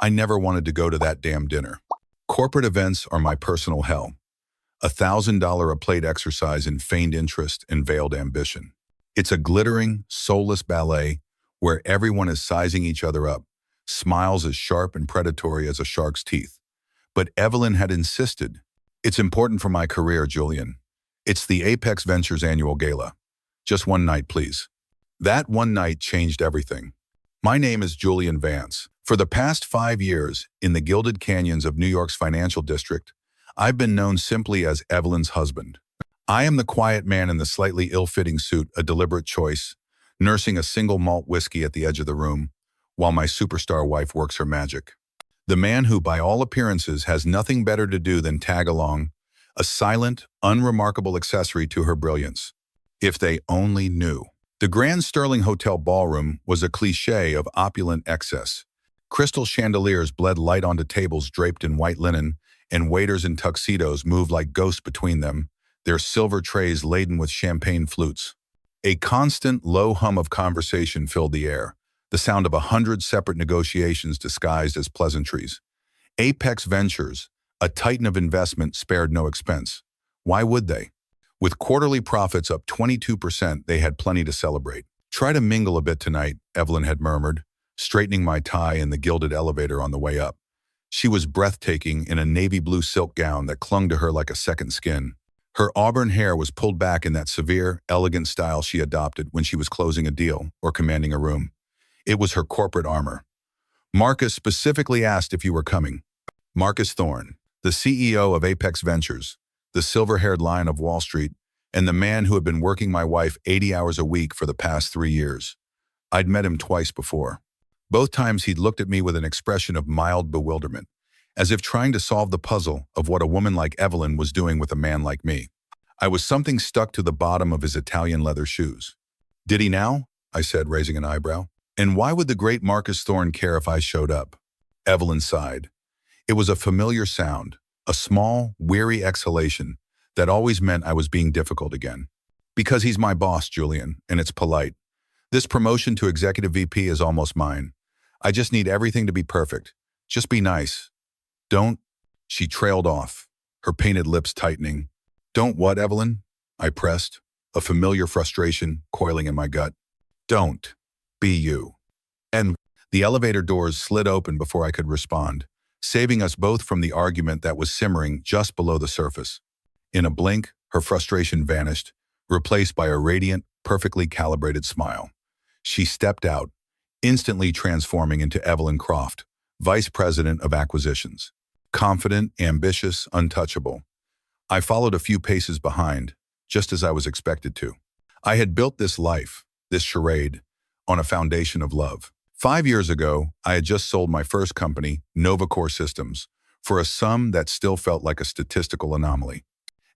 I never wanted to go to that damn dinner. Corporate events are my personal hell. $1,000 a plate exercise in feigned interest and veiled ambition. It's a glittering, soulless ballet where everyone is sizing each other up, smiles as sharp and predatory as a shark's teeth. But Evelyn had insisted. It's important for my career, Julian. It's the Apex Ventures annual gala. Just one night, please. That one night changed everything. My name is Julian Vance. For the past 5 years, in the gilded canyons of New York's financial district, I've been known simply as Evelyn's husband. I am the quiet man in the slightly ill-fitting suit, a deliberate choice, nursing a single malt whiskey at the edge of the room, while my superstar wife works her magic. The man who, by all appearances, has nothing better to do than tag along, a silent, unremarkable accessory to her brilliance. If they only knew. The Grand Sterling Hotel ballroom was a cliché of opulent excess. Crystal chandeliers bled light onto tables draped in white linen, and waiters in tuxedos moved like ghosts between them, their silver trays laden with champagne flutes. A constant, low hum of conversation filled the air, the sound of 100 separate negotiations disguised as pleasantries. Apex Ventures, a titan of investment, spared no expense. Why would they? With quarterly profits up 22%, they had plenty to celebrate. "Try to mingle a bit tonight," Evelyn had murmured, straightening my tie in the gilded elevator on the way up. She was breathtaking in a navy blue silk gown that clung to her like a second skin. Her auburn hair was pulled back in that severe, elegant style she adopted when she was closing a deal or commanding a room. It was her corporate armor. "Marcus specifically asked if you were coming." Marcus Thorne, the CEO of Apex Ventures, the silver-haired lion of Wall Street, and the man who had been working my wife 80 hours a week for the past 3 years. I'd met him twice before. Both times he'd looked at me with an expression of mild bewilderment, as if trying to solve the puzzle of what a woman like Evelyn was doing with a man like me. I was something stuck to the bottom of his Italian leather shoes. "Did he now?" I said, raising an eyebrow. "And why would the great Marcus Thorne care if I showed up?" Evelyn sighed. It was a familiar sound, a small, weary exhalation that always meant I was being difficult again. "Because he's my boss, Julian, and it's polite. This promotion to executive VP is almost mine. I just need everything to be perfect. Just be nice. Don't—" She trailed off, her painted lips tightening. "Don't what, Evelyn?" I pressed, a familiar frustration coiling in my gut. "Don't be you." And the elevator doors slid open before I could respond, saving us both from the argument that was simmering just below the surface. In a blink, her frustration vanished, replaced by a radiant, perfectly calibrated smile. She stepped out, instantly transforming into Evelyn Croft, Vice President of Acquisitions. Confident, ambitious, untouchable. I followed a few paces behind, just as I was expected to. I had built this life, this charade, on a foundation of love. 5 years ago, I had just sold my first company, NovaCore Systems, for a sum that still felt like a statistical anomaly.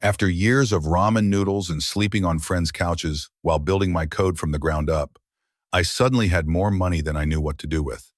After years of ramen noodles and sleeping on friends' couches while building my code from the ground up, I suddenly had more money than I knew what to do with.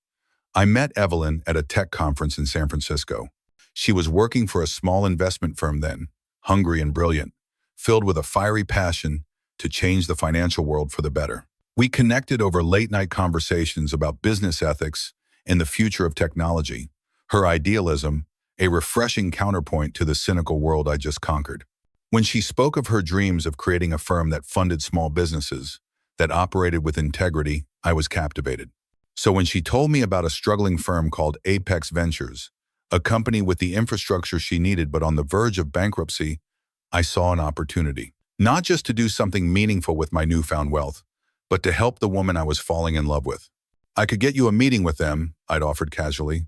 I met Evelyn at a tech conference in San Francisco. She was working for a small investment firm then, hungry and brilliant, filled with a fiery passion to change the financial world for the better. We connected over late-night conversations about business ethics and the future of technology, her idealism, a refreshing counterpoint to the cynical world I just conquered. When she spoke of her dreams of creating a firm that funded small businesses, that operated with integrity, I was captivated. So when she told me about a struggling firm called Apex Ventures, a company with the infrastructure she needed but on the verge of bankruptcy, I saw an opportunity. Not just to do something meaningful with my newfound wealth, but to help the woman I was falling in love with. "I could get you a meeting with them," I'd offered casually.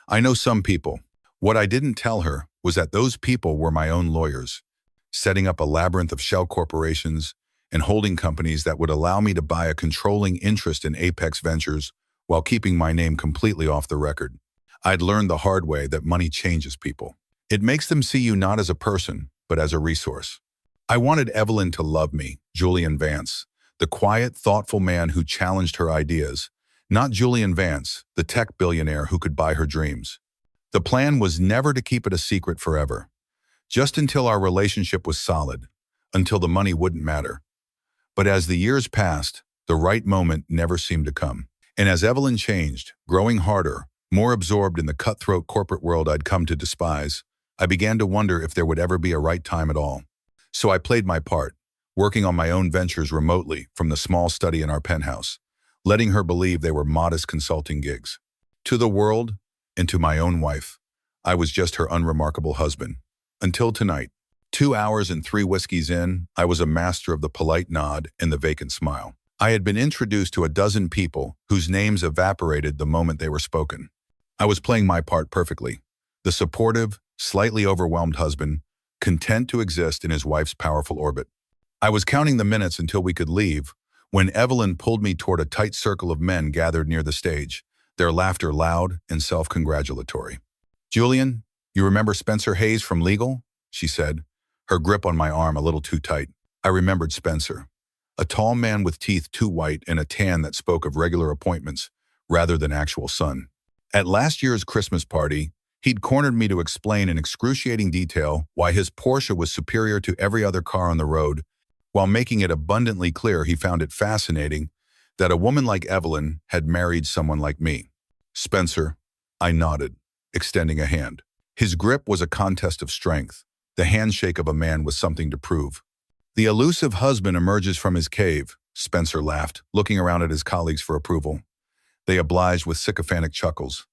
"I know some people." What I didn't tell her was that those people were my own lawyers, setting up a labyrinth of shell corporations and holding companies that would allow me to buy a controlling interest in Apex Ventures while keeping my name completely off the record. I'd learned the hard way that money changes people. It makes them see you not as a person, but as a resource. I wanted Evelyn to love me, Julian Vance, the quiet, thoughtful man who challenged her ideas, not Julian Vance, the tech billionaire who could buy her dreams. The plan was never to keep it a secret forever, just until our relationship was solid, until the money wouldn't matter. But as the years passed, the right moment never seemed to come. And as Evelyn changed, growing harder, More absorbed in the cutthroat corporate world I'd come to despise, I began to wonder if there would ever be a right time at all. So I played my part, working on my own ventures remotely from the small study in our penthouse, letting her believe they were modest consulting gigs. To the world, and to my own wife, I was just her unremarkable husband. Until tonight. 2 hours and 3 whiskeys in, I was a master of the polite nod and the vacant smile. I had been introduced to a dozen people whose names evaporated the moment they were spoken. I was playing my part perfectly. The supportive, slightly overwhelmed husband, content to exist in his wife's powerful orbit. I was counting the minutes until we could leave when Evelyn pulled me toward a tight circle of men gathered near the stage, their laughter loud and self-congratulatory. "Julian, you remember Spencer Hayes from Legal?" she said, her grip on my arm a little too tight. I remembered Spencer, a tall man with teeth too white and a tan that spoke of regular appointments rather than actual sun. At last year's Christmas party, he'd cornered me to explain in excruciating detail why his Porsche was superior to every other car on the road, while making it abundantly clear he found it fascinating that a woman like Evelyn had married someone like me. "Spencer," I nodded, extending a hand. His grip was a contest of strength, the handshake of a man with something to prove. "The elusive husband emerges from his cave," Spencer laughed, looking around at his colleagues for approval. They obliged with sycophantic chuckles.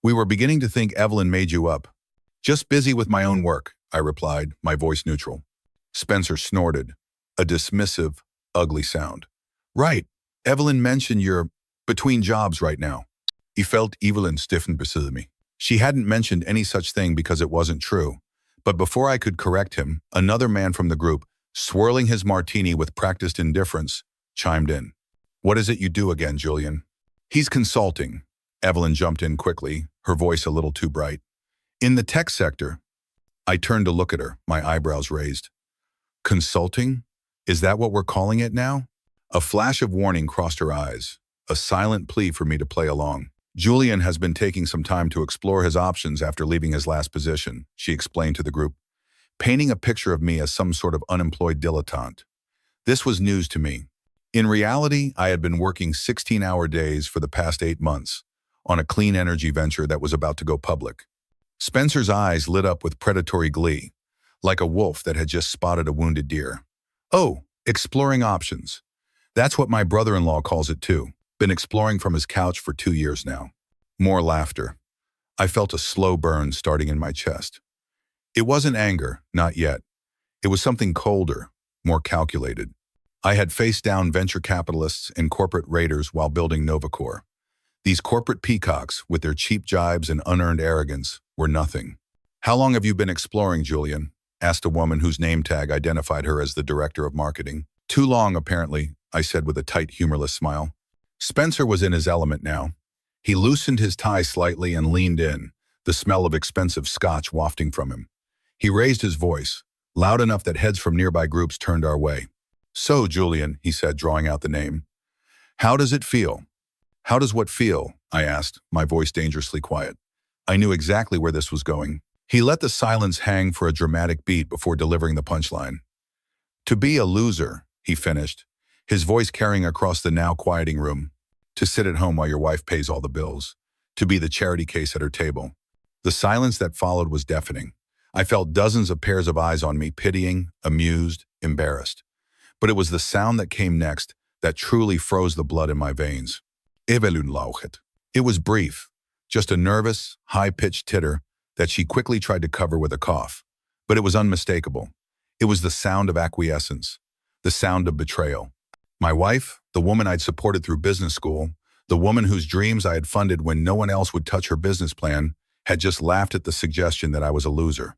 "We were beginning to think Evelyn made you up." "Just busy with my own work," I replied, my voice neutral. Spencer snorted, a dismissive, ugly sound. "Right. Evelyn mentioned you're between jobs right now." He felt Evelyn stiffen beside me. She hadn't mentioned any such thing because it wasn't true. But before I could correct him, another man from the group, swirling his martini with practiced indifference, chimed in. "What is it you do again, Julian?" "He's consulting." Evelyn jumped in quickly, her voice a little too bright. "In the tech sector." I turned to look at her, my eyebrows raised. "Consulting? Is that what we're calling it now?" A flash of warning crossed her eyes, a silent plea for me to play along. "Julian has been taking some time to explore his options after leaving his last position," she explained to the group, painting a picture of me as some sort of unemployed dilettante. This was news to me. In reality, I had been working 16-hour days for the past 8 months on a clean energy venture that was about to go public. Spencer's eyes lit up with predatory glee, like a wolf that had just spotted a wounded deer. "Oh, exploring options. That's what my brother-in-law calls it too. Been exploring from his couch for 2 years now." More laughter. I felt a slow burn starting in my chest. It wasn't anger, not yet. It was something colder, more calculated. I had faced down venture capitalists and corporate raiders while building Novacor. These corporate peacocks, with their cheap jibes and unearned arrogance, were nothing. "How long have you been exploring, Julian?" asked a woman whose name tag identified her as the director of marketing. "Too long, apparently," I said with a tight, humorless smile. Spencer was in his element now. He loosened his tie slightly and leaned in, the smell of expensive scotch wafting from him. He raised his voice, loud enough that heads from nearby groups turned our way. "So, Julian," he said, drawing out the name. "How does it feel?" "How does what feel?" I asked, my voice dangerously quiet. I knew exactly where this was going. He let the silence hang for a dramatic beat before delivering the punchline. "To be a loser," he finished, his voice carrying across the now quieting room. "To sit at home while your wife pays all the bills. To be the charity case at her table." The silence that followed was deafening. I felt dozens of pairs of eyes on me, pitying, amused, embarrassed. But it was the sound that came next that truly froze the blood in my veins. "Evelyn lauchet." It was brief, just a nervous, high-pitched titter that she quickly tried to cover with a cough. But it was unmistakable. It was the sound of acquiescence, the sound of betrayal. My wife, the woman I'd supported through business school, the woman whose dreams I had funded when no one else would touch her business plan, had just laughed at the suggestion that I was a loser.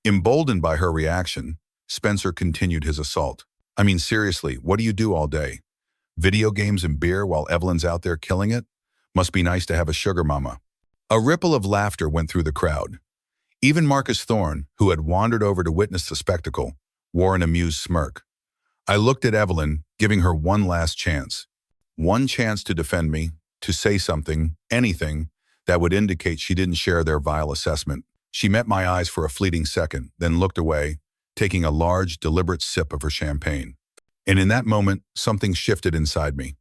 Emboldened by her reaction, Spencer continued his assault. "I mean, seriously, what do you do all day? Video games and beer while Evelyn's out there killing it? Must be nice to have a sugar mama." A ripple of laughter went through the crowd. Even Marcus Thorne, who had wandered over to witness the spectacle, wore an amused smirk. I looked at Evelyn, giving her one last chance. One chance to defend me, to say something, anything, that would indicate she didn't share their vile assessment. She met my eyes for a fleeting second, then looked away, taking a large, deliberate sip of her champagne. And in that moment, something shifted inside me.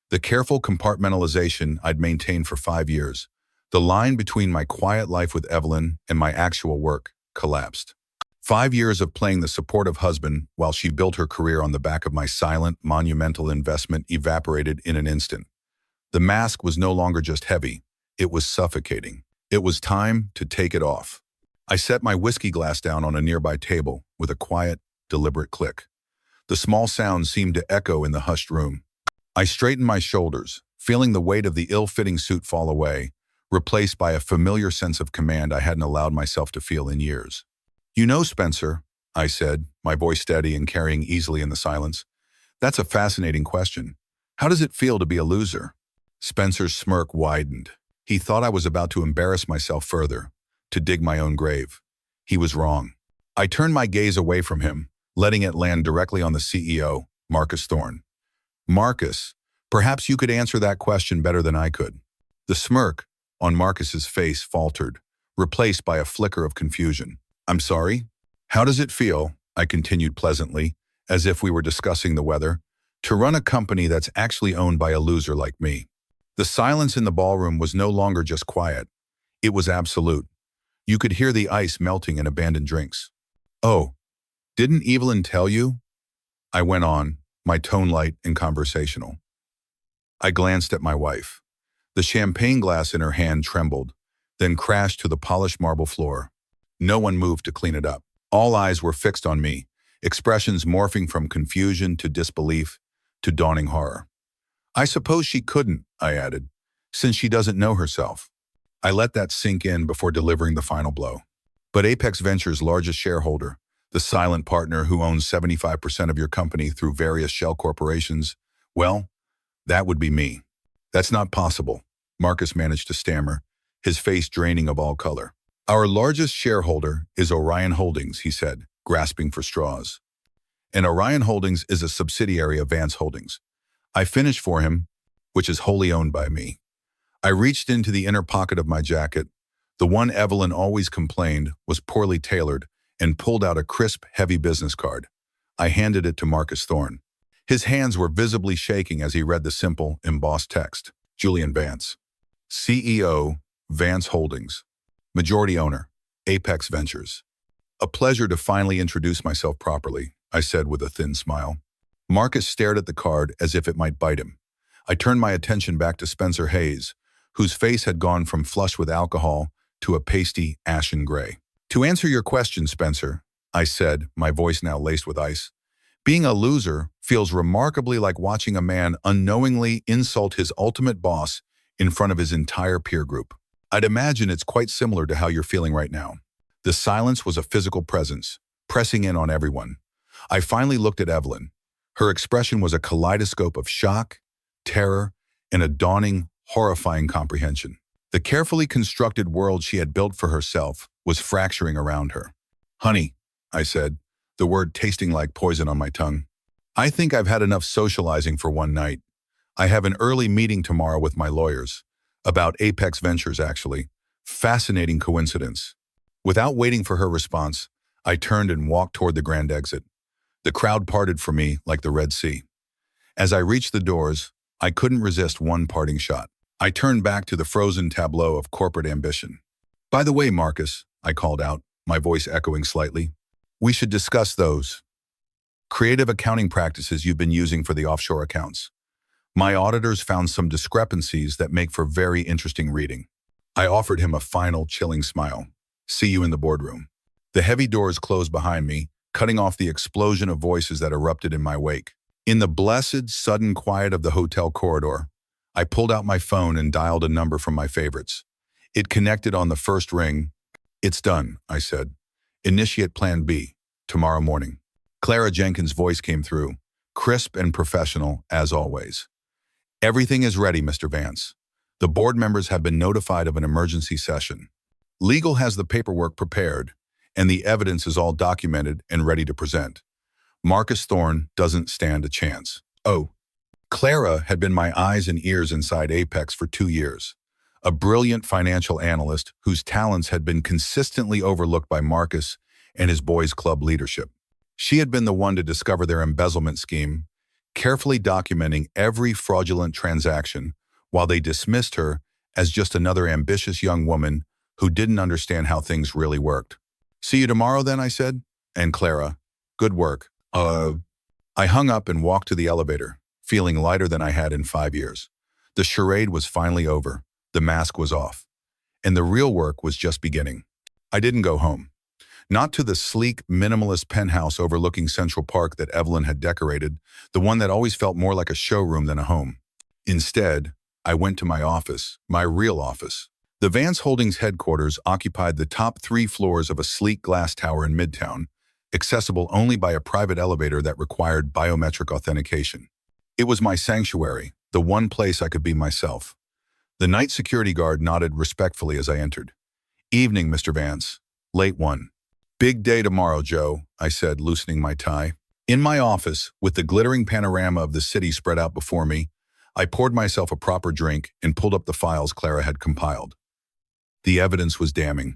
The careful compartmentalization I'd maintained for 5 years, The line between my quiet life with Evelyn and my actual work collapsed. 5 years of playing the supportive husband while she built her career on the back of my silent, monumental investment evaporated in an instant. The mask was no longer just heavy, it was suffocating. It was time to take it off. I set my whiskey glass down on a nearby table with a quiet, deliberate click. The small sound seemed to echo in the hushed room. I straightened my shoulders, feeling the weight of the ill-fitting suit fall away, replaced by a familiar sense of command I hadn't allowed myself to feel in years. "You know, Spencer," I said, my voice steady and carrying easily in the silence, "that's a fascinating question. How does it feel to be a loser?" Spencer's smirk widened. He thought I was about to embarrass myself further, to dig my own grave. He was wrong. I turned my gaze away from him, letting it land directly on the CEO, Marcus Thorne. "Marcus, perhaps you could answer that question better than I could." The smirk on Marcus's face faltered, replaced by a flicker of confusion. "I'm sorry? How does it feel," I continued pleasantly, as if we were discussing the weather, "to run a company that's actually owned by a loser like me?" The silence in the ballroom was no longer just quiet. It was absolute. You could hear the ice melting in abandoned drinks. "Oh, didn't Evelyn tell you?" I went on, my tone light and conversational. I glanced at my wife. The champagne glass in her hand trembled, then crashed to the polished marble floor. No one moved to clean it up. All eyes were fixed on me, expressions morphing from confusion to disbelief to dawning horror. "I suppose she couldn't," I added, "since she doesn't know herself." I let that sink in before delivering the final blow. "But Apex Ventures' largest shareholder, the silent partner who owns 75% of your company through various shell corporations, well, that would be me." "That's not possible," Marcus managed to stammer, his face draining of all color. "Our largest shareholder is Orion Holdings," he said, grasping for straws. "And Orion Holdings is a subsidiary of Vance Holdings. I finished for him, which is wholly owned by me." I reached into the inner pocket of my jacket, the one Evelyn always complained was poorly tailored, and pulled out a crisp, heavy business card. I handed it to Marcus Thorne. His hands were visibly shaking as he read the simple, embossed text. "Julian Vance, CEO, Vance Holdings. Majority owner, Apex Ventures." "A pleasure to finally introduce myself properly," I said with a thin smile. Marcus stared at the card as if it might bite him. I turned my attention back to Spencer Hayes, whose face had gone from flush with alcohol to a pasty, ashen gray. "To answer your question, Spencer," I said, my voice now laced with ice, "being a loser feels remarkably like watching a man unknowingly insult his ultimate boss in front of his entire peer group. I'd imagine it's quite similar to how you're feeling right now." The silence was a physical presence, pressing in on everyone. I finally looked at Evelyn. Her expression was a kaleidoscope of shock, terror, and a dawning, horrifying comprehension. The carefully constructed world she had built for herself was fracturing around her. "Honey," I said, the word tasting like poison on my tongue, "I think I've had enough socializing for one night. I have an early meeting tomorrow with my lawyers. About Apex Ventures, actually. Fascinating coincidence." Without waiting for her response, I turned and walked toward the grand exit. The crowd parted for me like the Red Sea. As I reached the doors, I couldn't resist one parting shot. I turned back to the frozen tableau of corporate ambition. "By the way, Marcus," I called out, my voice echoing slightly, "we should discuss those creative accounting practices you've been using for the offshore accounts. My auditors found some discrepancies that make for very interesting reading." I offered him a final, chilling smile. "See you in the boardroom." The heavy doors closed behind me, cutting off the explosion of voices that erupted in my wake. In the blessed, sudden quiet of the hotel corridor, I pulled out my phone and dialed a number from my favorites. It connected on the first ring. "It's done," I said. "Initiate Plan B, tomorrow morning." Clara Jenkins' voice came through, crisp and professional, as always. "Everything is ready, Mr. Vance. The board members have been notified of an emergency session. Legal has the paperwork prepared, and the evidence is all documented and ready to present. Marcus Thorne doesn't stand a chance." Oh, Clara had been my eyes and ears inside Apex for 2 years. A brilliant financial analyst whose talents had been consistently overlooked by Marcus and his boys' club leadership. She had been the one to discover their embezzlement scheme, carefully documenting every fraudulent transaction while they dismissed her as just another ambitious young woman who didn't understand how things really worked. "See you tomorrow then," I said. "And Clara, good work." I hung up and walked to the elevator, feeling lighter than I had in 5 years. The charade was finally over. The mask was off. And the real work was just beginning. I didn't go home. Not to the sleek, minimalist penthouse overlooking Central Park that Evelyn had decorated, the one that always felt more like a showroom than a home. Instead, I went to my office, my real office. The Vance Holdings headquarters occupied the top 3 floors of a sleek glass tower in Midtown, accessible only by a private elevator that required biometric authentication. It was my sanctuary, the one place I could be myself. The night security guard nodded respectfully as I entered. "Evening, Mr. Vance. Late one." "Big day tomorrow, Joe," I said, loosening my tie. In my office, with the glittering panorama of the city spread out before me, I poured myself a proper drink and pulled up the files Clara had compiled. The evidence was damning.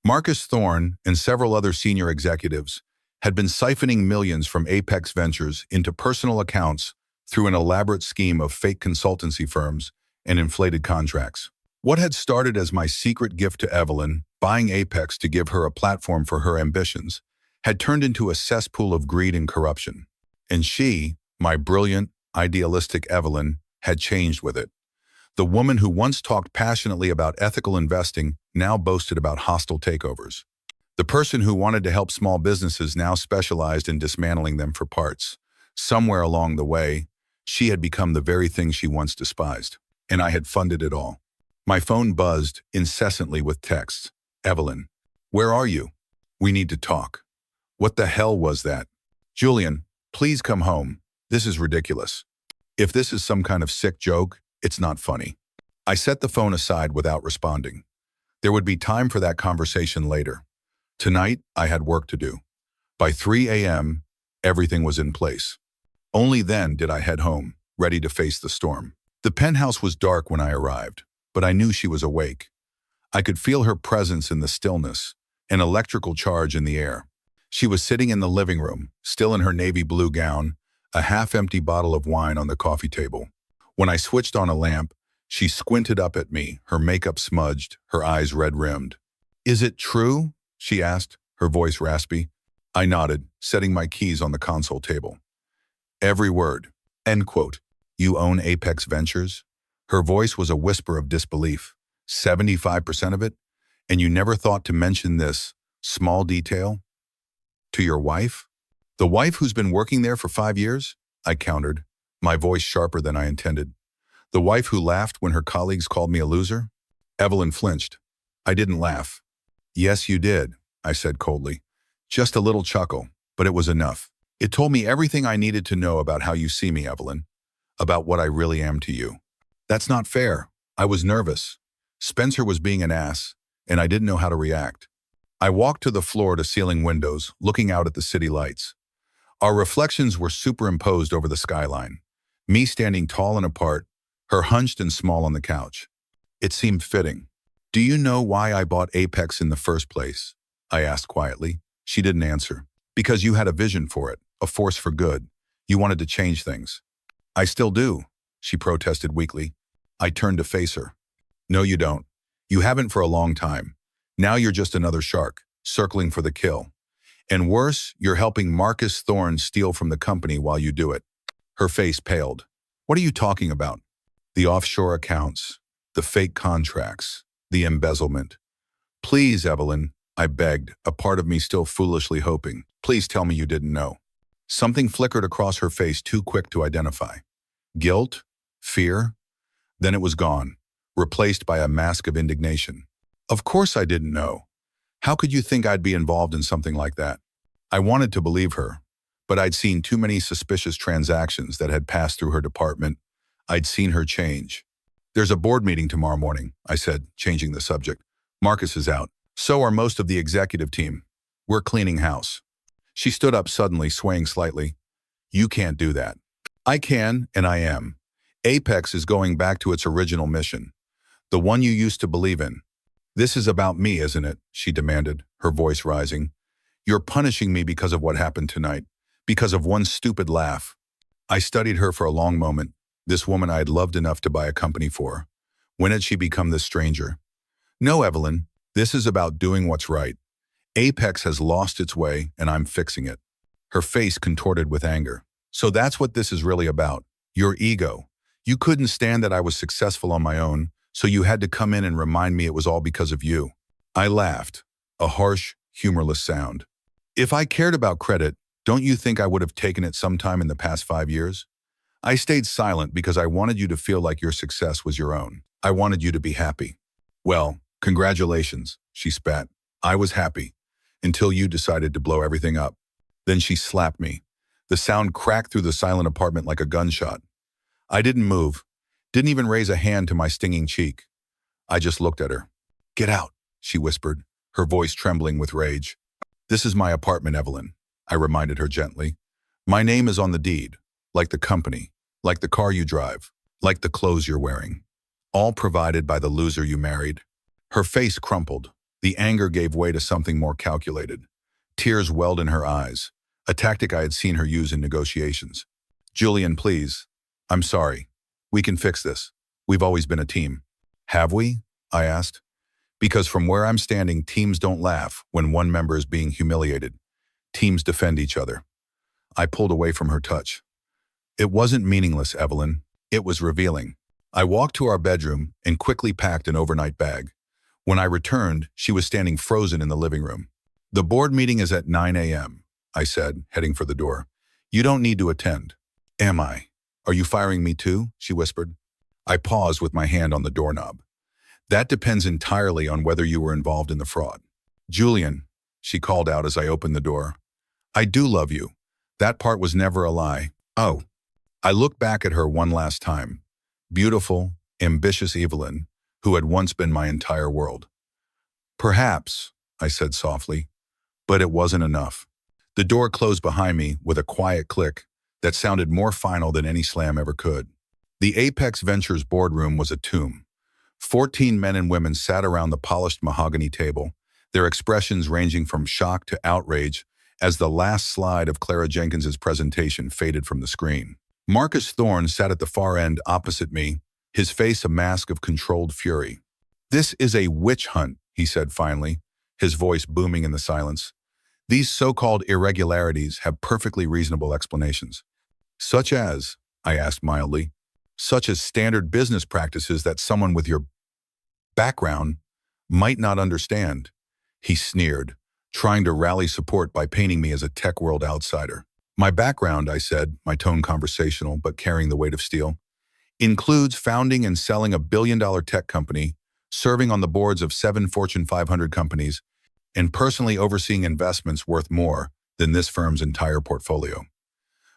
Marcus Thorne and several other senior executives had been siphoning millions from Apex Ventures into personal accounts through an elaborate scheme of fake consultancy firms and inflated contracts. What had started as my secret gift to Evelyn, buying Apex to give her a platform for her ambitions, had turned into a cesspool of greed and corruption. And she, my brilliant, idealistic Evelyn, had changed with it. The woman who once talked passionately about ethical investing now boasted about hostile takeovers. The person who wanted to help small businesses now specialized in dismantling them for parts. Somewhere along the way, she had become the very thing she once despised. And I had funded it all. My phone buzzed incessantly with texts. "Evelyn, where are you? We need to talk." "What the hell was that?" "Julian, please come home. This is ridiculous. If this is some kind of sick joke, it's not funny." I set the phone aside without responding. There would be time for that conversation later. Tonight, I had work to do. By 3 a.m., everything was in place. Only then did I head home, ready to face the storm. The penthouse was dark when I arrived, but I knew she was awake. I could feel her presence in the stillness, an electrical charge in the air. She was sitting in the living room, still in her navy blue gown, a half-empty bottle of wine on the coffee table. When I switched on a lamp, she squinted up at me, her makeup smudged, her eyes red-rimmed. "Is it true?" she asked, her voice raspy. I nodded, setting my keys on the console table. "Every word." End quote. "You own Apex Ventures?" Her voice was a whisper of disbelief. 75% of it? And you never thought to mention this small detail? "To your wife?" "The wife who's been working there for 5 years?" I countered, my voice sharper than I intended. "The wife who laughed when her colleagues called me a loser?" Evelyn flinched. I didn't laugh. "Yes, you did," I said coldly. Just a little chuckle, but it was enough. "It told me everything I needed to know about how you see me, Evelyn. About what I really am to you." "That's not fair." I was nervous. Spencer was being an ass, and I didn't know how to react. I walked to the floor-to-ceiling windows, looking out at the city lights. Our reflections were superimposed over the skyline. Me standing tall and apart, her hunched and small on the couch. It seemed fitting. "Do you know why I bought Apex in the first place?" I asked quietly. She didn't answer. "Because you had a vision for it, a force for good. You wanted to change things." "I still do," she protested weakly. I turned to face her. "No, you don't. You haven't for a long time. Now you're just another shark, circling for the kill. And worse, you're helping Marcus Thorne steal from the company while you do it." Her face paled. "What are you talking about?" "The offshore accounts, the fake contracts, the embezzlement." "Please, Evelyn," I begged, a part of me still foolishly hoping. "Please tell me you didn't know." Something flickered across her face too quick to identify. Guilt? Fear? Then it was gone, replaced by a mask of indignation. "Of course I didn't know. How could you think I'd be involved in something like that?" I wanted to believe her, but I'd seen too many suspicious transactions that had passed through her department. I'd seen her change. "There's a board meeting tomorrow morning," I said, changing the subject. "Marcus is out. So are most of the executive team. We're cleaning house." She stood up suddenly, swaying slightly. "You can't do that." "I can, and I am. Apex is going back to its original mission, the one you used to believe in." "This is about me, isn't it?" she demanded, her voice rising. "You're punishing me because of what happened tonight, because of one stupid laugh." I studied her for a long moment, this woman I had loved enough to buy a company for. When had she become this stranger? No, Evelyn, this is about doing what's right. Apex has lost its way, and I'm fixing it. Her face contorted with anger. So that's what this is really about. Your ego. You couldn't stand that I was successful on my own, so you had to come in and remind me it was all because of you. I laughed, a harsh, humorless sound. If I cared about credit, don't you think I would have taken it sometime in the past 5 years? I stayed silent because I wanted you to feel like your success was your own. I wanted you to be happy. Well, congratulations, she spat. I was happy, until you decided to blow everything up. Then she slapped me. The sound cracked through the silent apartment like a gunshot. I didn't move, didn't even raise a hand to my stinging cheek. I just looked at her. Get out, she whispered, her voice trembling with rage. This is my apartment, Evelyn, I reminded her gently. My name is on the deed, like the company, like the car you drive, like the clothes you're wearing. All provided by the loser you married. Her face crumpled. The anger gave way to something more calculated. Tears welled in her eyes, a tactic I had seen her use in negotiations. Julian, please. I'm sorry. We can fix this. We've always been a team. Have we? I asked. Because from where I'm standing, teams don't laugh when one member is being humiliated. Teams defend each other. I pulled away from her touch. It wasn't meaningless, Evelyn. It was revealing. I walked to our bedroom and quickly packed an overnight bag. When I returned, she was standing frozen in the living room. The board meeting is at 9 a.m., I said, heading for the door. You don't need to attend. Am I? Are you firing me too? She whispered. I paused with my hand on the doorknob. That depends entirely on whether you were involved in the fraud. Julian, she called out as I opened the door. I do love you. That part was never a lie. Oh. I looked back at her one last time. Beautiful, ambitious Evelyn, who had once been my entire world. Perhaps, I said softly, but it wasn't enough. The door closed behind me with a quiet click that sounded more final than any slam ever could. The Apex Ventures boardroom was a tomb. 14 men and women sat around the polished mahogany table, their expressions ranging from shock to outrage as the last slide of Clara Jenkins's presentation faded from the screen. Marcus Thorne sat at the far end opposite me, his face a mask of controlled fury. This is a witch hunt, he said finally, his voice booming in the silence. These so-called irregularities have perfectly reasonable explanations. Such as, I asked mildly, such as standard business practices that someone with your background might not understand. He sneered, trying to rally support by painting me as a tech world outsider. My background, I said, my tone conversational but carrying the weight of steel, includes founding and selling a billion-dollar tech company, serving on the boards of 7 Fortune 500 companies, and personally overseeing investments worth more than this firm's entire portfolio.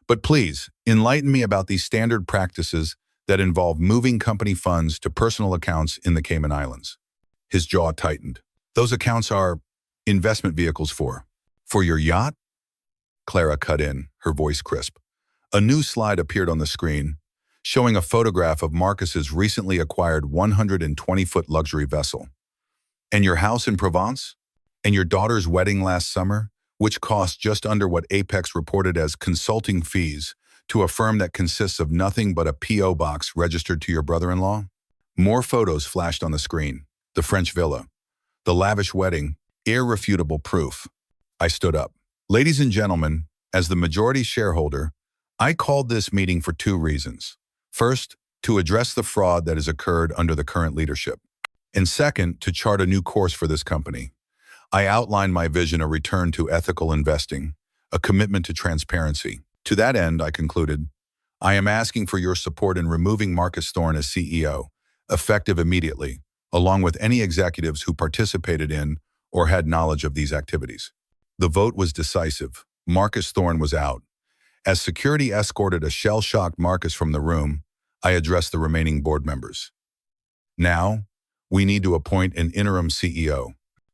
But please, enlighten me about these standard practices that involve moving company funds to personal accounts in the Cayman Islands. His jaw tightened. Those accounts are investment vehicles for your yacht? Clara cut in, her voice crisp. A new slide appeared on the screen, showing a photograph of Marcus's recently acquired 120-foot luxury vessel. And your house in Provence? And your daughter's wedding last summer, which cost just under what Apex reported as consulting fees to a firm that consists of nothing but a P.O. box registered to your brother-in-law? More photos flashed on the screen. The French villa, the lavish wedding, irrefutable proof. I stood up. Ladies and gentlemen, as the majority shareholder, I called this meeting for 2 reasons. First, to address the fraud that has occurred under the current leadership. And second, to chart a new course for this company. I outlined my vision, a return to ethical investing, a commitment to transparency. To that end, I concluded, I am asking for your support in removing Marcus Thorne as CEO, effective immediately, along with any executives who participated in or had knowledge of these activities. The vote was decisive. Marcus Thorne was out. As security escorted a shell-shocked Marcus from the room, I addressed the remaining board members. Now, we need to appoint an interim CEO.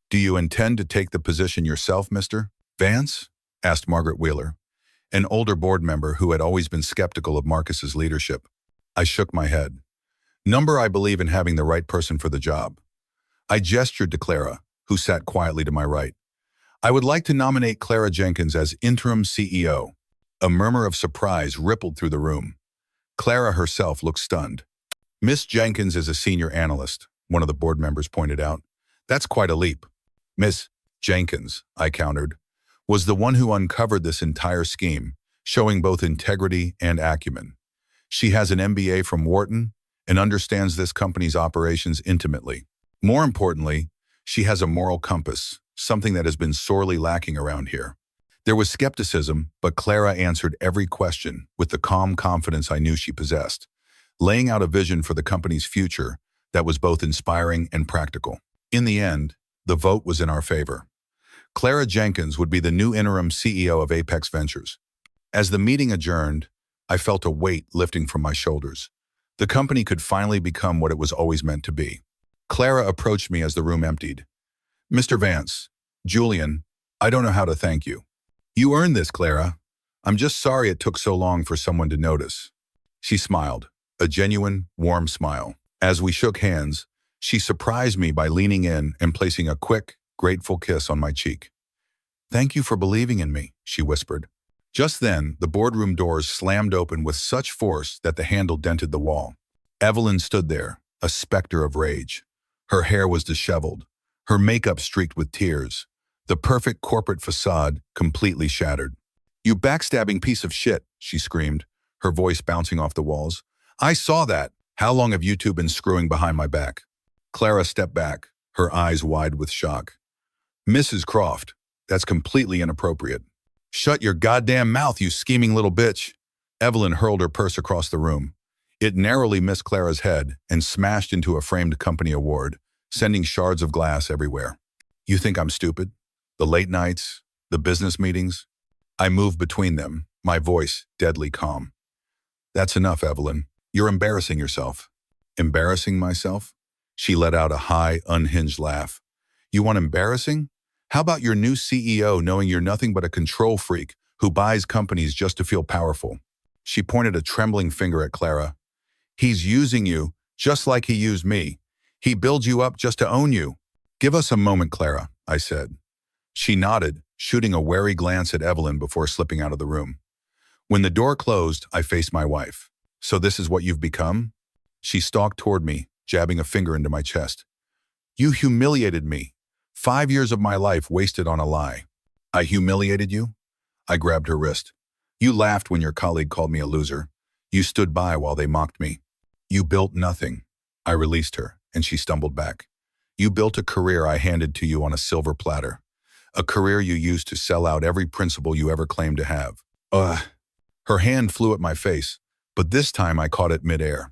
Do you intend to take the position yourself, Mr. Vance? Asked Margaret Wheeler, an older board member who had always been skeptical of Marcus's leadership. I shook my head. I believe in having the right person for the job. I gestured to Clara, who sat quietly to my right. I would like to nominate Clara Jenkins as interim CEO. A murmur of surprise rippled through the room. Clara herself looked stunned. Miss Jenkins is a senior analyst, one of the board members pointed out. That's quite a leap. Miss Jenkins, I countered, was the one who uncovered this entire scheme, showing both integrity and acumen. She has an MBA from Wharton and understands this company's operations intimately. More importantly, she has a moral compass, something that has been sorely lacking around here. There was skepticism, but Clara answered every question with the calm confidence I knew she possessed, laying out a vision for the company's future that was both inspiring and practical. In the end, the vote was in our favor. Clara Jenkins would be the new interim CEO of Apex Ventures. As the meeting adjourned, I felt a weight lifting from my shoulders. The company could finally become what it was always meant to be. Clara approached me as the room emptied. Mr. Vance, Julian, I don't know how to thank you. You earned this, Clara. I'm just sorry it took so long for someone to notice. She smiled, a genuine, warm smile. As we shook hands, she surprised me by leaning in and placing a quick, grateful kiss on my cheek. Thank you for believing in me, she whispered. Just then, the boardroom doors slammed open with such force that the handle dented the wall. Evelyn stood there, a specter of rage. Her hair was disheveled, her makeup streaked with tears, the perfect corporate facade completely shattered. You backstabbing piece of shit, she screamed, her voice bouncing off the walls. I saw that. How long have you two been screwing behind my back? Clara stepped back, her eyes wide with shock. Mrs. Croft, that's completely inappropriate. Shut your goddamn mouth, you scheming little bitch. Evelyn hurled her purse across the room. It narrowly missed Clara's head and smashed into a framed company award, sending shards of glass everywhere. You think I'm stupid? The late nights, the business meetings? I moved between them, my voice deadly calm. That's enough, Evelyn. You're embarrassing yourself. Embarrassing myself? She let out a high, unhinged laugh. You want embarrassing? How about your new CEO knowing you're nothing but a control freak who buys companies just to feel powerful? She pointed a trembling finger at Clara. He's using you just like he used me. He builds you up just to own you. Give us a moment, Clara, I said. She nodded, shooting a wary glance at Evelyn before slipping out of the room. When the door closed, I faced my wife. So this is what you've become? She stalked toward me, jabbing a finger into my chest. You humiliated me. 5 years of my life wasted on a lie. I humiliated you? I grabbed her wrist. You laughed when your colleague called me a loser. You stood by while they mocked me. You built nothing. I released her, and she stumbled back. You built a career I handed to you on a silver platter. A career you used to sell out every principle you ever claimed to have. Her hand flew at my face, but this time I caught it midair.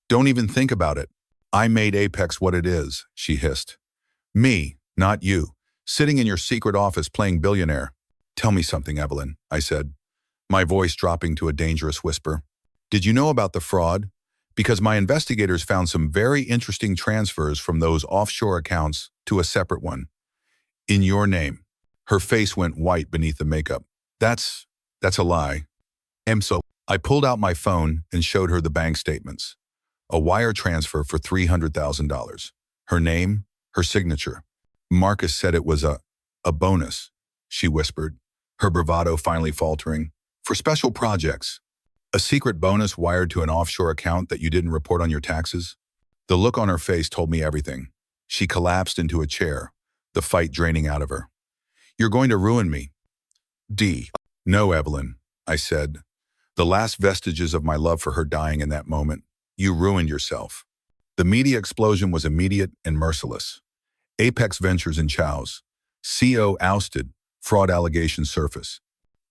Don't even think about it. I made Apex what it is, she hissed. Me, not you, sitting in your secret office playing billionaire. Tell me something, Evelyn, I said, my voice dropping to a dangerous whisper. Did you know about the fraud? Because my investigators found some very interesting transfers from those offshore accounts to a separate one. In your name. Her face went white beneath the makeup. That's a lie. So I pulled out my phone and showed her the bank statements. A wire transfer for $300,000. Her name, her signature. Marcus said it was a bonus, she whispered, her bravado finally faltering. For special projects. A secret bonus wired to an offshore account that you didn't report on your taxes? The look on her face told me everything. She collapsed into a chair, the fight draining out of her. You're going to ruin me. No, Evelyn, I said, the last vestiges of my love for her dying in that moment. You ruined yourself. The media explosion was immediate and merciless. Apex Ventures in Chow's. CEO ousted, fraud allegations surface.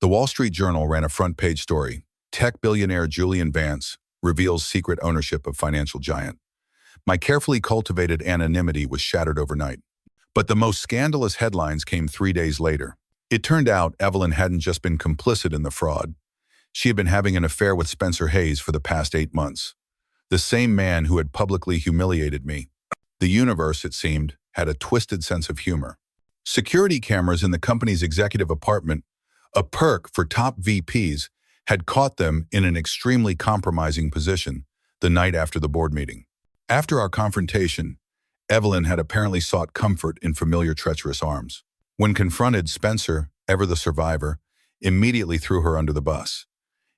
The Wall Street Journal ran a front-page story. Tech billionaire Julian Vance reveals secret ownership of financial giant. My carefully cultivated anonymity was shattered overnight. But the most scandalous headlines came 3 days later. It turned out Evelyn hadn't just been complicit in the fraud. She had been having an affair with Spencer Hayes for the past 8 months. The same man who had publicly humiliated me. The universe, it seemed, had a twisted sense of humor. Security cameras in the company's executive apartment, a perk for top VPs, had caught them in an extremely compromising position the night after the board meeting. After our confrontation, Evelyn had apparently sought comfort in familiar treacherous arms. When confronted, Spencer, ever the survivor, immediately threw her under the bus.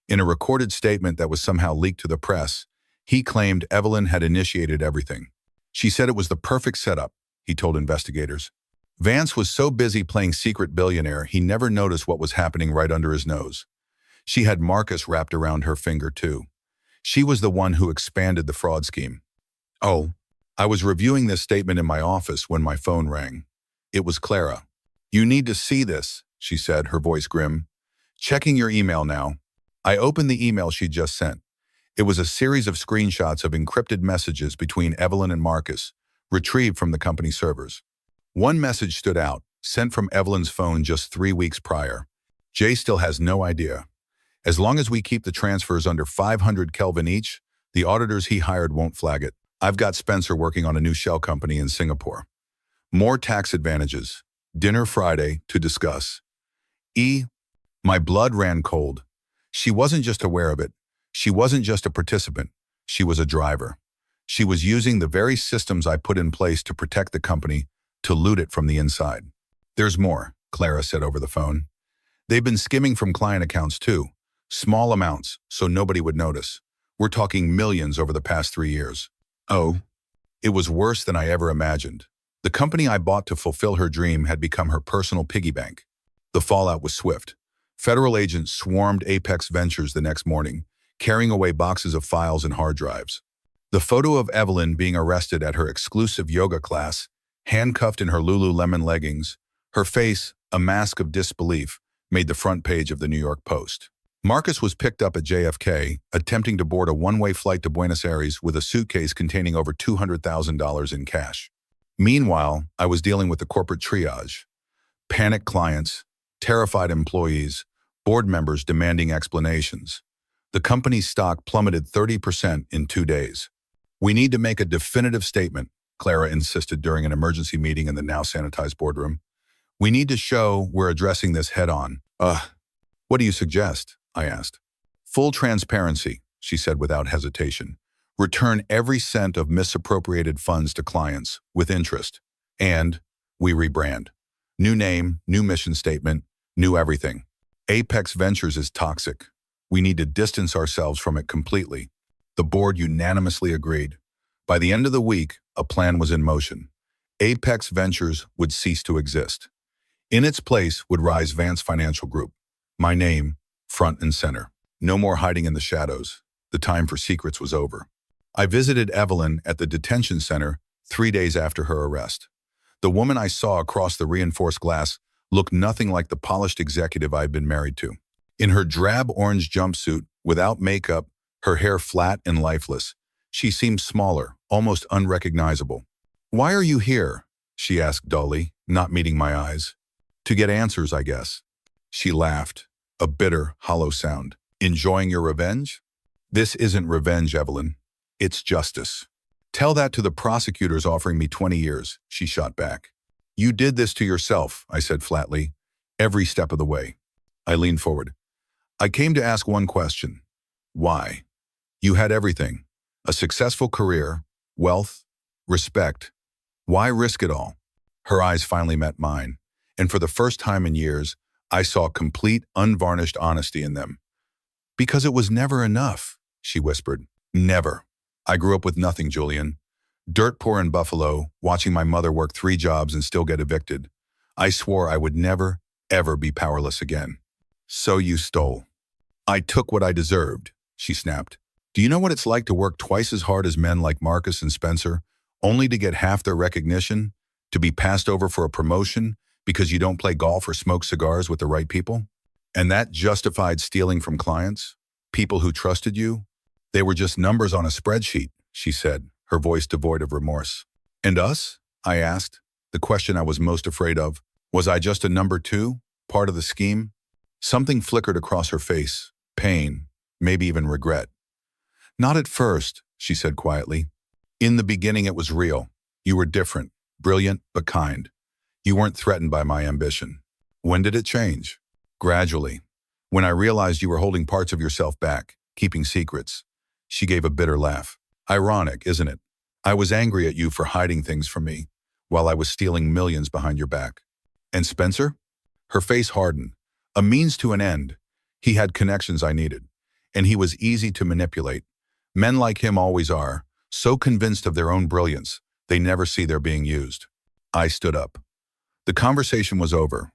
In a recorded statement that was somehow leaked to the press, He claimed Evelyn had initiated everything. She said it was the perfect setup, he told investigators. Vance was so busy playing secret billionaire he never noticed what was happening right under his nose. She had Marcus wrapped around her finger too. She was the one who expanded the fraud scheme. Oh, I was reviewing this statement in my office when my phone rang. It was Clara. "You need to see this," she said, her voice grim. "Checking your email now." I opened the email she just sent. It was a series of screenshots of encrypted messages between Evelyn and Marcus, retrieved from the company servers. One message stood out, sent from Evelyn's phone just 3 weeks prior. "Jay still has no idea. As long as we keep the transfers under 500 Kelvin each, the auditors he hired won't flag it. I've got Spencer working on a new shell company in Singapore. More tax advantages. Dinner Friday to discuss." My blood ran cold. She wasn't just aware of it. She wasn't just a participant. She was a driver. She was using the very systems I put in place to protect the company, to loot it from the inside. "There's more," Clara said over the phone. "They've been skimming from client accounts too. Small amounts, so nobody would notice. We're talking millions over the past 3 years. Oh, it was worse than I ever imagined. The company I bought to fulfill her dream had become her personal piggy bank. The fallout was swift. Federal agents swarmed Apex Ventures the next morning, carrying away boxes of files and hard drives. The photo of Evelyn being arrested at her exclusive yoga class, handcuffed in her Lululemon leggings, her face a mask of disbelief, made the front page of the New York Post. Marcus was picked up at JFK, attempting to board a one-way flight to Buenos Aires with a suitcase containing over $200,000 in cash. Meanwhile, I was dealing with the corporate triage. Panicked clients, terrified employees, board members demanding explanations. The company's stock plummeted 30% in 2 days. "We need to make a definitive statement," Clara insisted during an emergency meeting in the now sanitized boardroom. "We need to show we're addressing this head-on." What do you suggest?" I asked. "Full transparency," she said without hesitation. "Return every cent of misappropriated funds to clients, with interest. And we rebrand. New name, new mission statement, new everything. Apex Ventures is toxic. We need to distance ourselves from it completely." The board unanimously agreed. By the end of the week, a plan was in motion. Apex Ventures would cease to exist. In its place would rise Vance Financial Group. My name, front and center. No more hiding in the shadows. The time for secrets was over. I visited Evelyn at the detention center 3 days after her arrest. The woman I saw across the reinforced glass looked nothing like the polished executive I had been married to. In her drab orange jumpsuit, without makeup, her hair flat and lifeless, she seemed smaller, almost unrecognizable. "Why are you here?" she asked dully, not meeting my eyes. "To get answers, I guess." She laughed, a bitter, hollow sound. "Enjoying your revenge?" "This isn't revenge, Evelyn. It's justice." "Tell that to the prosecutors offering me 20 years, she shot back. "You did this to yourself," I said flatly, every step of the way. I leaned forward. "I came to ask one question. Why? You had everything. A successful career, wealth, respect. Why risk it all?" Her eyes finally met mine, and for the first time in years, I saw complete, unvarnished honesty in them. "Because it was never enough," she whispered. "Never. I grew up with nothing, Julian. Dirt poor in Buffalo, watching my mother work 3 jobs and still get evicted. I swore I would never, ever be powerless again." "So you stole." "I took what I deserved," she snapped. "Do you know what it's like to work twice as hard as men like Marcus and Spencer, only to get half their recognition, to be passed over for a promotion because you don't play golf or smoke cigars with the right people? And that justified stealing from clients, people who trusted you? They were just numbers on a spreadsheet," she said, her voice devoid of remorse. "And us?" I asked, the question I was most afraid of. Was I just a number 2, part of the scheme? Something flickered across her face, pain, maybe even regret. "Not at first," she said quietly. "In the beginning it was real. You were different, brilliant, but kind. You weren't threatened by my ambition. When did it change?" "Gradually. When I realized you were holding parts of yourself back, keeping secrets." She gave a bitter laugh. "Ironic, isn't it? I was angry at you for hiding things from me, while I was stealing millions behind your back. And Spencer?" Her face hardened. "A means to an end. He had connections I needed, and he was easy to manipulate. Men like him always are, so convinced of their own brilliance, they never see they're being used. I stood up. The conversation was over.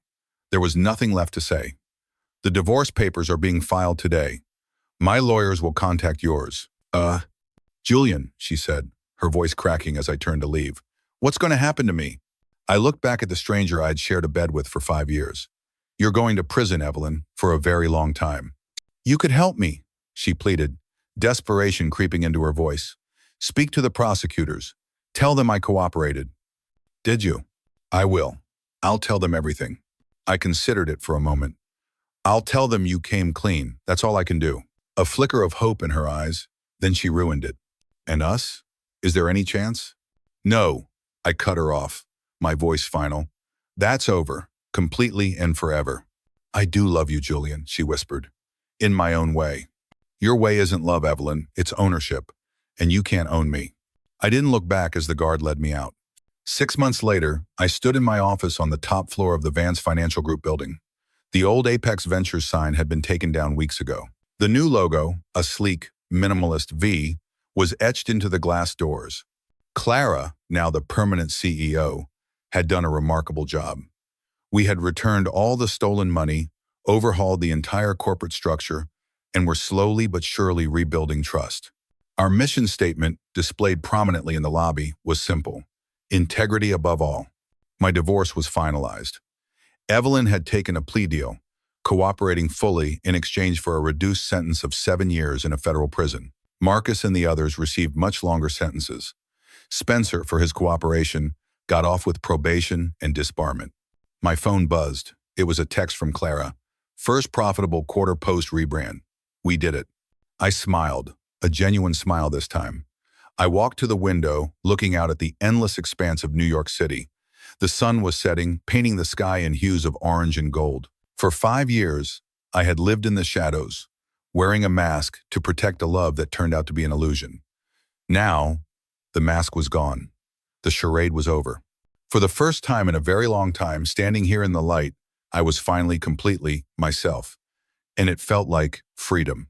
There was nothing left to say. The divorce papers are being filed today. My lawyers will contact yours. Julian, she said, her voice cracking as I turned to leave. What's going to happen to me? I looked back at the stranger I'd shared a bed with for 5 years. You're going to prison, Evelyn, for a very long time. You could help me, she pleaded, desperation creeping into her voice. Speak to the prosecutors. Tell them I cooperated. Did you? I will. I'll tell them everything. I considered it for a moment. I'll tell them you came clean. That's all I can do. A flicker of hope in her eyes, then she ruined it. And us? Is there any chance? No, I cut her off, my voice final. That's over, completely and forever. I do love you, Julian, she whispered. In my own way. Your way isn't love, Evelyn, it's ownership. And you can't own me. I didn't look back as the guard led me out. 6 months later, I stood in my office on the top floor of the Vance Financial Group building. The old Apex Ventures sign had been taken down weeks ago. The new logo, a sleek, minimalist V, was etched into the glass doors. Clara, now the permanent CEO, had done a remarkable job. We had returned all the stolen money, overhauled the entire corporate structure, and were slowly but surely rebuilding trust. Our mission statement, displayed prominently in the lobby, was simple: integrity above all. My divorce was finalized. Evelyn had taken a plea deal, cooperating fully in exchange for a reduced sentence of 7 years in a federal prison. Marcus and the others received much longer sentences. Spencer, for his cooperation, got off with probation and disbarment. My phone buzzed. It was a text from Clara. First profitable quarter post rebrand. We did it. I smiled, a genuine smile this time. I walked to the window, looking out at the endless expanse of New York City. The sun was setting, painting the sky in hues of orange and gold. For 5 years, I had lived in the shadows, wearing a mask to protect a love that turned out to be an illusion. Now, the mask was gone. The charade was over. For the first time in a very long time, standing here in the light, I was finally completely myself. And it felt like freedom.